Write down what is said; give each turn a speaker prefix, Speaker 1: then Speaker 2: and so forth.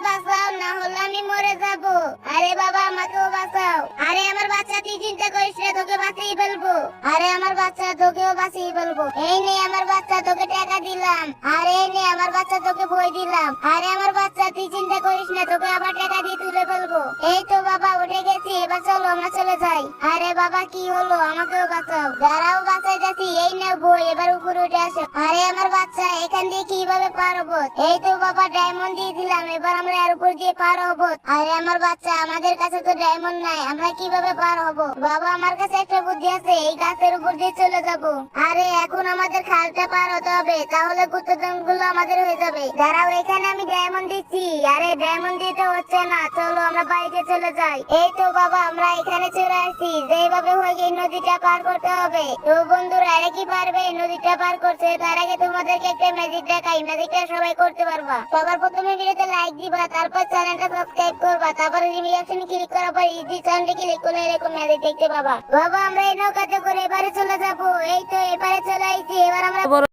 Speaker 1: বাঁচাও, না হলে আমি মরে যাব। আরে বাবা আমাকেও বাঁচাও। আরে আমার বাচ্চা, তুই চিন্তা করিস না, তোকে বাঁচিয়ে ফেলবো। আরে আমার বাচ্চা, তোকেও বাঁচিয়ে ফেলবো। এই নে আমার বাচ্চা, তোকে টাকা দিলাম। আরে এই নে আমার বাচ্চা, তোকে বই দিলাম। আরে আমার বাচ্চা, তুই চিন্তা করিস না, তোকে আবার টাকা দিয়ে তুলে ফেলবো। এই তো বাবা উঠে গেছি, এবার চলো আমরা চলে যাই। আরে বাবা কি হলো, আমাকেও বাঁচাও। দাঁড়াও বাঁচাই যাচ্ছি। এই না বই, এবার উপরে উঠে আসো। আরে আমার বাচ্চা, এখান দিয়ে কিভাবে পার হবো? এই তো বাবা ডায়মন্ড দিয়ে দিলাম, এবার আমরা এর উপর দিয়ে পার হবো। আরে আমার বাচ্চা, আমাদের কাছে তো ডায়মন্ড নাই, আমরা কিভাবে পার হবো? বাবা আমার কাছে একটা বুদ্ধি আছে, এই গাছের উপর দিয়ে চলে যাব। আরে এখন আমাদের খালটা পার হতে হবে, তাহলে গুপ্তধন গুলো আমাদের হয়ে যাবে। দাঁড়াও, এখানে আমি ডায়মন্ড দিচ্ছি। আরে ডায়মন্ড দিতে হচ্ছে না, চলো আমরা বাড়িতে চলে যাই। এই তো বাবা আমরা এখানে চলে আসছি, যেভাবে হয়ে এই নদীটা পার করতে হবে। তো বন্ধুরা, এরা কি পারবে এই নদীটা পার করতে? তার আগে তোমাদেরকে একটা ম্যাজিক দেখাই, ম্যাজিকটা সবাই করতে পারবা। সবার প্রথমে ভিডিওতে লাইক দিবা, তারপর চ্যানেলটা সাবস্ক্রাইব করবা, তারপর রিঅ্যাকশন ক্লিক করার পর ইজি চ্যানেলে ক্লিক করলে এরকম ম্যাজিক দেখতে পাবা। বাবা আমরা এই নৌকাতে করে এবারে চলে যাবো। এই তো এবারে চলে আইছি, এবার আমরা